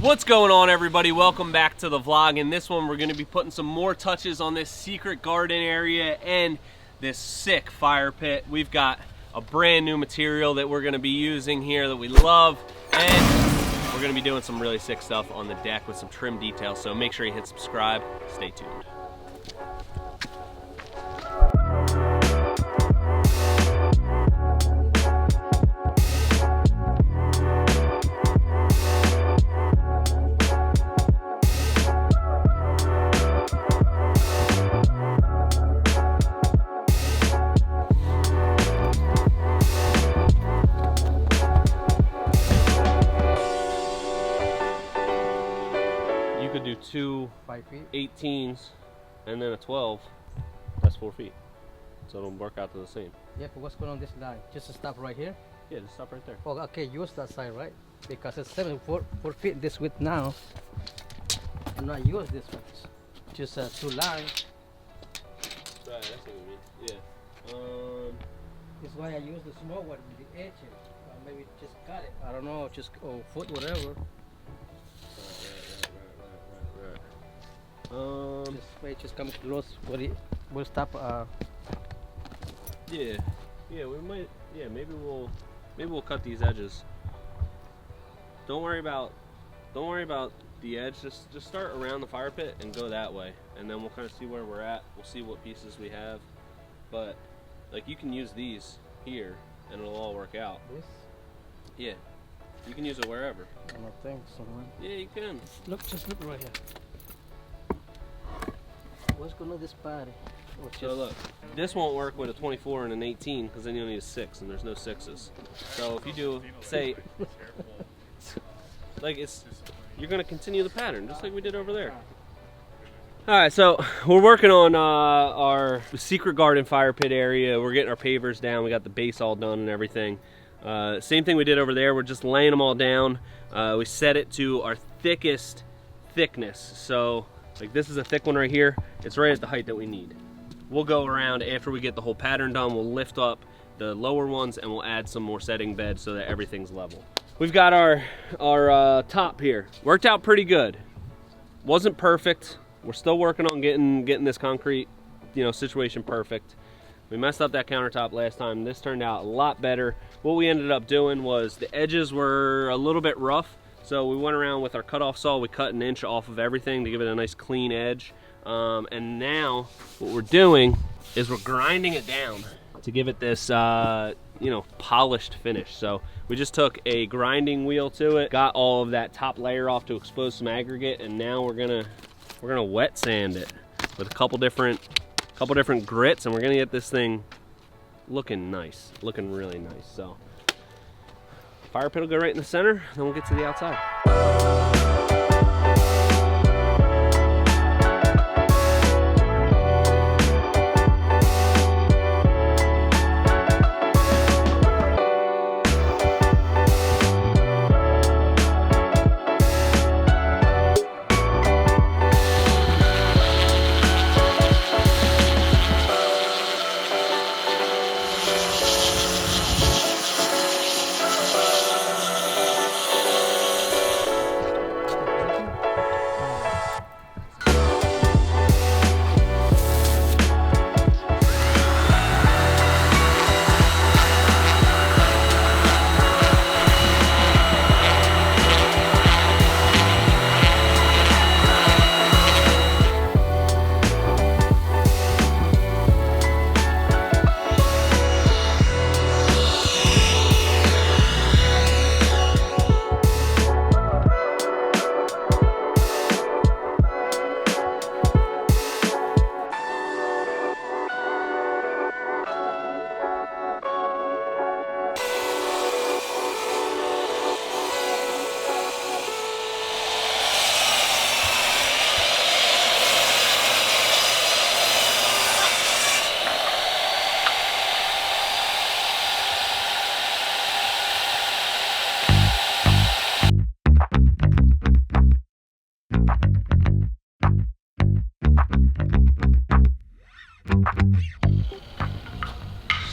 What's going on, everybody? Welcome back to the vlog. In this one, we're going to be putting some more touches on this secret garden area and this sick fire pit. We've got a brand new material that we're going to be using here that we love, and we're going to be doing some really sick stuff on the deck with some trim details. So make sure you hit subscribe. Stay tuned. Two 5 feet 18s and then a 12. That's 4 feet, so it'll work out to the same. Yeah, but what's going on this line? Just to stop right here? Yeah, just stop right there. Oh, okay, use that side, right? Because it's 4 feet this width now. I'm not use this one. Just two lines. Right, that's what we mean. Yeah. This is why I use the small one with the edges. Maybe just cut it. I don't know, just foot whatever. This way, just come close. We'll stop. Yeah, we might. Yeah, maybe we'll cut these edges. Don't worry about the edge. Just start around the fire pit and go that way, and then we'll kind of see where we're at. We'll see what pieces we have, but like you can use these here, and it'll all work out. This? Yeah, you can use it wherever. I don't think so, man. Yeah, you can. Just look right here. What's going on this body? So look, this won't work with a 24 and an 18 because then you'll need a 6, and there's no 6s. So if you do, say, like you're gonna continue the pattern just like we did over there. All right, so we're working on our secret garden fire pit area. We're getting our pavers down. We got the base all done and everything. Same thing we did over there. We're just laying them all down. We set it to our thickest thickness. So like this is a thick one right here. It's right at the height that we need. We'll go around after we get the whole pattern done. We'll lift up the lower ones and we'll add some more setting beds so that everything's level. We've got our top here. Worked out pretty good. Wasn't perfect. We're still working on getting this concrete, situation perfect. We messed up that countertop last time. This turned out a lot better. What we ended up doing was the edges were a little bit rough. So we went around with our cutoff saw, we cut 1 inch off of everything to give it a nice clean edge. And now what we're doing is we're grinding it down to give it this, polished finish. So we just took a grinding wheel to it, got all of that top layer off to expose some aggregate, and now we're gonna wet sand it with a couple different grits, and we're gonna get this thing looking nice, looking really nice. So fire pit will go right in the center, then we'll get to the outside.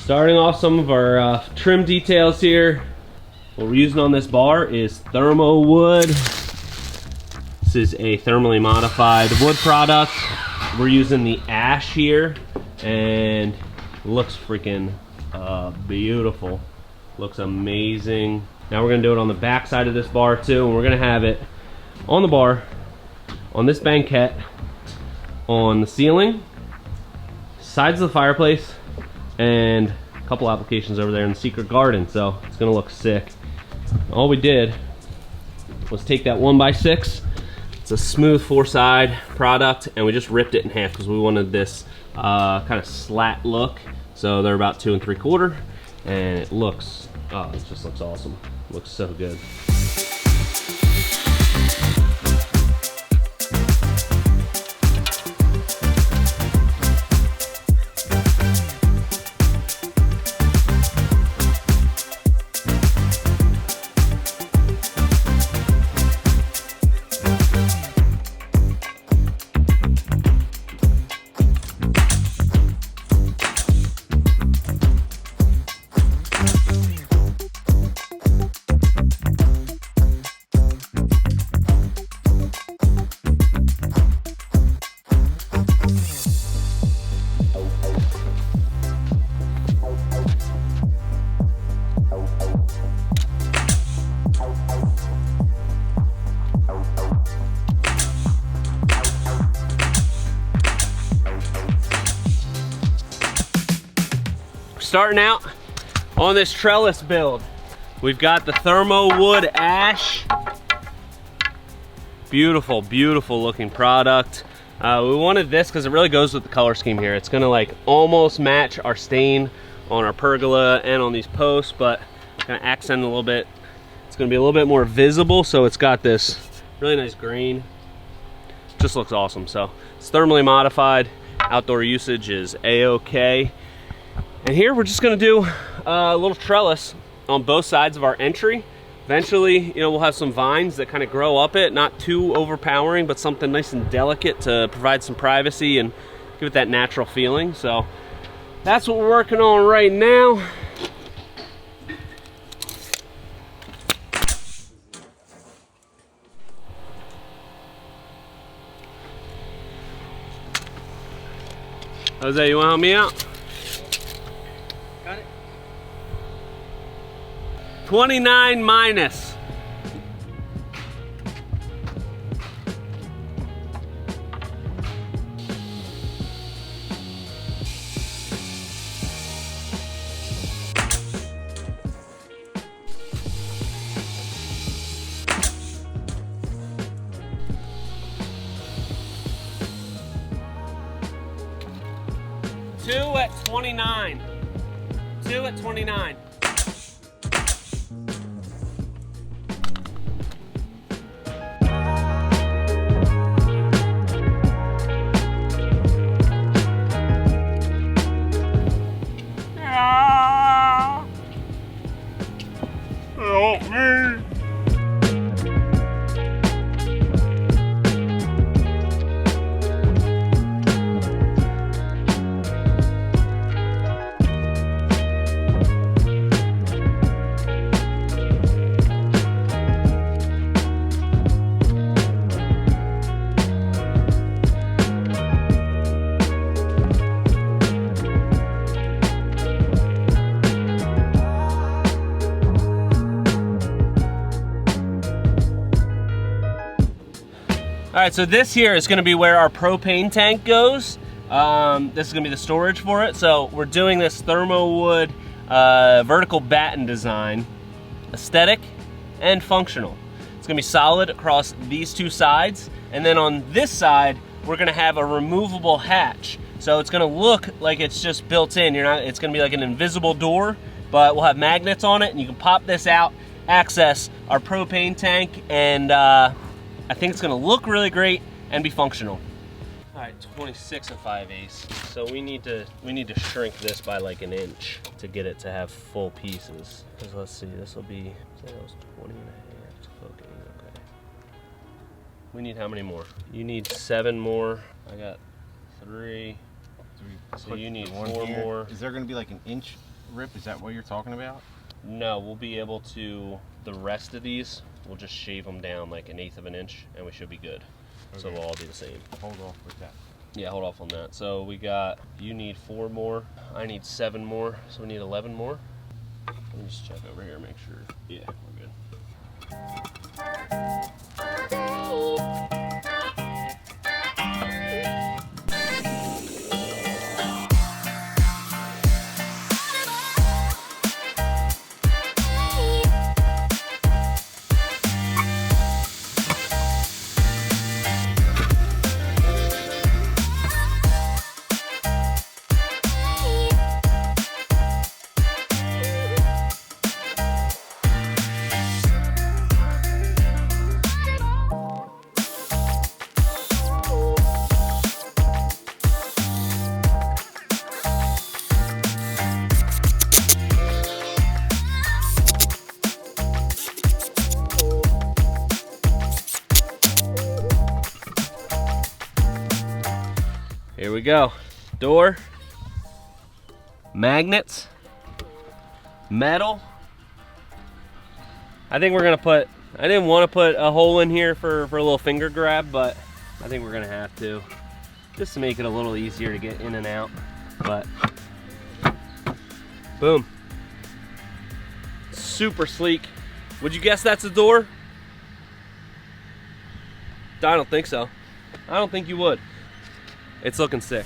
Starting off some of our trim details here. What we're using on this bar is Thermowood. This is a thermally modified wood product. We're using the ash here, and it looks freaking beautiful. Looks amazing. Now we're gonna do it on the back side of this bar too, and we're gonna have it on the bar, on this banquette, on the ceiling, sides of the fireplace, and a couple applications over there in the secret garden. So it's gonna look sick. All we did was take that 1x6. It's a smooth 4-side product, and we just ripped it in half because we wanted this kind of slat look. So they're about 2 3/4, and it looks, oh, it just looks awesome. It looks so good. Starting out on this trellis build, we've got the Thermowood ash. Beautiful, beautiful looking product. We wanted this because it really goes with the color scheme here. It's gonna like almost match our stain on our pergola and on these posts, but kind of accent a little bit. It's gonna be a little bit more visible, so it's got this really nice green. Just looks awesome. So it's thermally modified. Outdoor usage is A-OK. And here we're just gonna do a little trellis on both sides of our entry. Eventually, you know, we'll have some vines that kind of grow up it, not too overpowering, but something nice and delicate to provide some privacy and give it that natural feeling. So that's what we're working on right now. Jose, you wanna help me out? Got it. 29 minus. Two at 29. 2 at 29. Help me. All right, so this here is gonna be where our propane tank goes. This is gonna be the storage for it. So we're doing this Thermowood vertical batten design, aesthetic and functional. It's gonna be solid across these two sides. And then on this side, we're gonna have a removable hatch. So it's gonna look like it's just built in. It's gonna be like an invisible door, but we'll have magnets on it and you can pop this out, access our propane tank, and I think it's gonna look really great and be functional. All right, 26 and 5/8. So we need to shrink this by like an inch to get it to have full pieces. Because let's see, this will be, say that was 20 and a half. Okay, okay. We need how many more? You need 7 more. I got 3. So you need 4 more. Is there gonna be like an inch rip? Is that what you're talking about? No, we'll be able to the rest of these, we'll just shave them down like 1/8 of an inch, and we should be good. Okay. So they'll all be the same. Hold off with that. Yeah, hold off on that. So we got, you need 4 more, I need 7 more, so we need 11 more. Let me just check over here, make sure. Yeah, we're good. Here we go. Door, magnets, metal. I think we're gonna put, I didn't want to put a hole in here for a little finger grab, but I think we're gonna have to, just to make it a little easier to get in and out. But boom. Super sleek. Would you guess that's a door? I don't think so. I don't think you would. It's looking sick.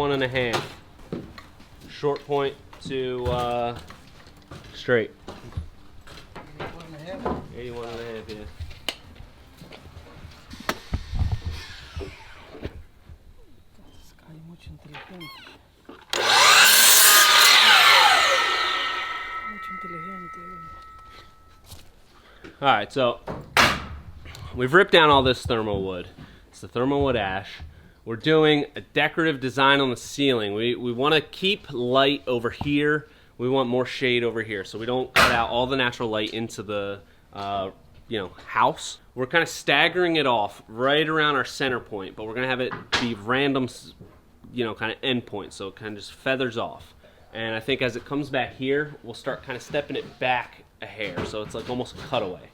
And a half. Short point to straight. 81 and a half, yeah. Alright, so we've ripped down all this Thermowood. It's the Thermowood ash. We're doing a decorative design on the ceiling. We want to keep light over here. We want more shade over here, so we don't cut out all the natural light into the house. We're kind of staggering it off right around our center point, but we're gonna have it be random, kind of end points, so it kind of just feathers off. And I think as it comes back here, we'll start kind of stepping it back a hair, so it's like almost a cutaway.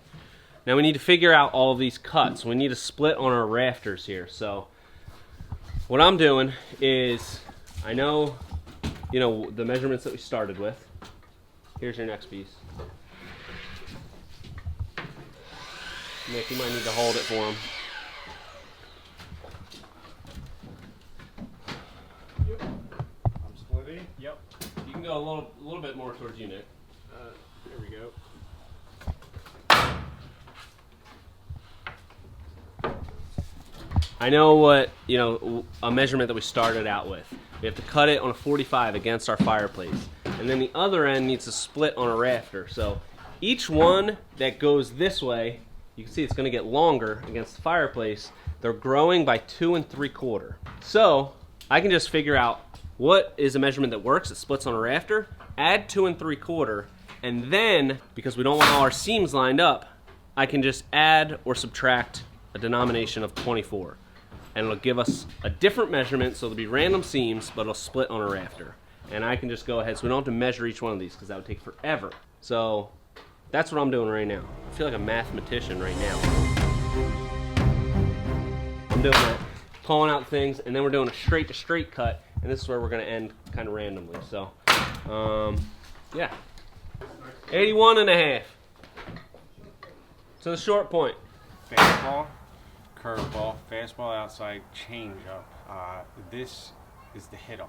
Now we need to figure out all of these cuts. We need a split on our rafters here, so what I'm doing is, I know, the measurements that we started with. Here's your next piece. Nick, you might need to hold it for him. Yep. I'm splitting. Yep. You can go a little bit more towards you, Nick. There we go. I know what, a measurement that we started out with. We have to cut it on a 45 against our fireplace. And then the other end needs to split on a rafter. So each one that goes this way, you can see it's going to get longer against the fireplace. They're growing by 2 3/4. So I can just figure out what is a measurement that works. It splits on a rafter, add 2 3/4, and then, because we don't want all our seams lined up, I can just add or subtract a denomination of 24. And it'll give us a different measurement, so there'll be random seams, but it'll split on a rafter. And I can just go ahead, so we don't have to measure each one of these, because that would take forever. So that's what I'm doing right now. I feel like a mathematician right now. I'm doing that, pulling out things, and then we're doing a straight to straight cut, and this is where we're gonna end kind of randomly. So, yeah. 81 and a half. So the short point. Fastball, curveball, fastball outside, change up. This is the hit 'em.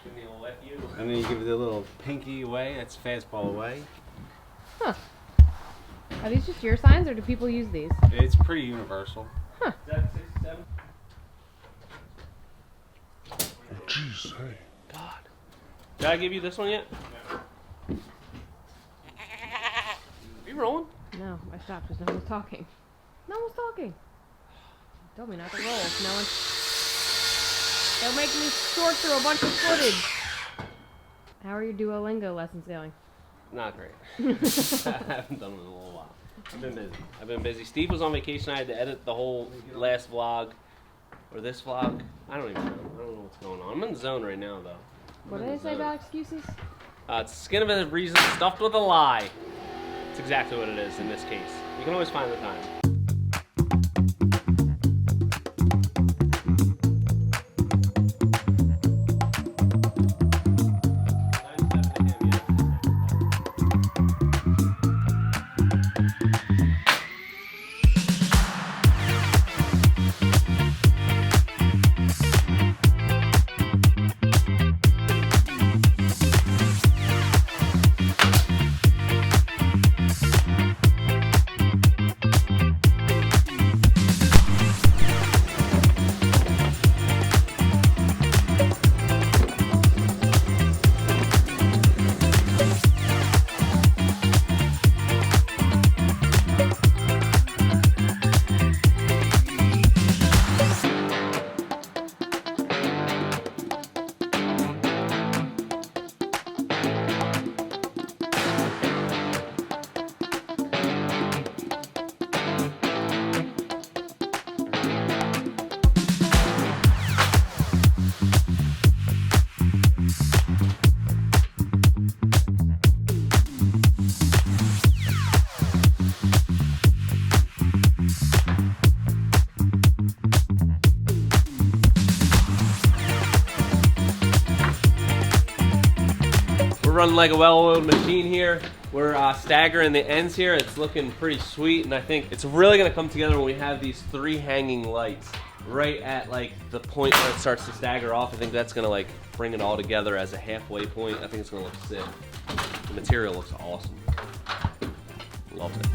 Give me a little F you. And then you give it a little pinky away. That's fastball away. Huh. Are these just your signs, or do people use these? It's pretty universal. Is that 67? Jeez, hey. God. Did I give you this one yet? Are you rolling? No, I stopped because no one was talking. No one was talking. Told me not to roll. No one. They'll make me sort through a bunch of footage. How are your Duolingo lessons going? Not great. I haven't done it in a little while. I've been busy. Steve was on vacation. I had to edit the whole last vlog. Or this vlog. I don't even know. I don't know what's going on. I'm in the zone right now, though. What did I say about excuses? It's skin of a reason stuffed with a lie. It's exactly what it is in this case. You can always find the time. We're running like a well-oiled machine here. We're staggering the ends here. It's looking pretty sweet, and I think it's really gonna come together when we have these 3 hanging lights right at like the point where it starts to stagger off. I think that's gonna like bring it all together as a halfway point. I think it's gonna look sick. The material looks awesome. Love it.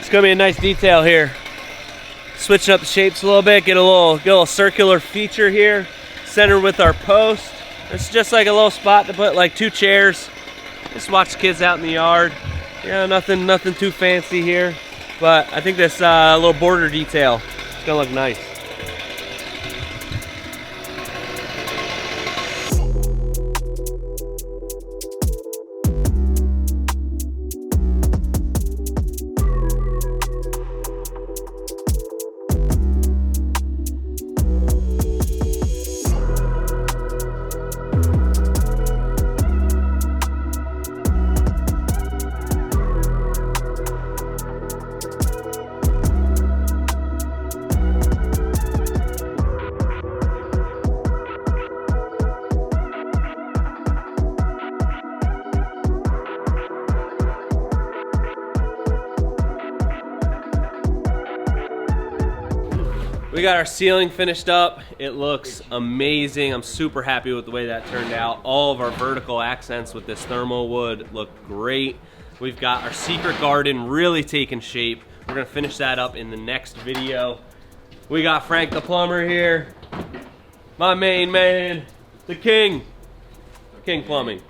It's gonna be a nice detail here. Switching up the shapes a little bit, get a little circular feature here, centered with our post. It's just like a little spot to put like 2 chairs. Just watch the kids out in the yard. Yeah, nothing too fancy here, but I think this little border detail is gonna look nice. We got our ceiling finished up. It looks amazing. I'm super happy with the way that turned out. All of our vertical accents with this Thermowood look great. We've got our secret garden really taking shape. We're gonna finish that up in the next video. We got Frank the plumber here. My main man, the king plumbing.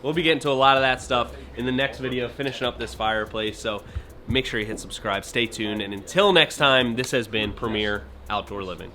We'll be getting to a lot of that stuff in the next video, finishing up this fireplace. So make sure you hit subscribe, stay tuned, and until next time, this has been Premier Outdoor Living.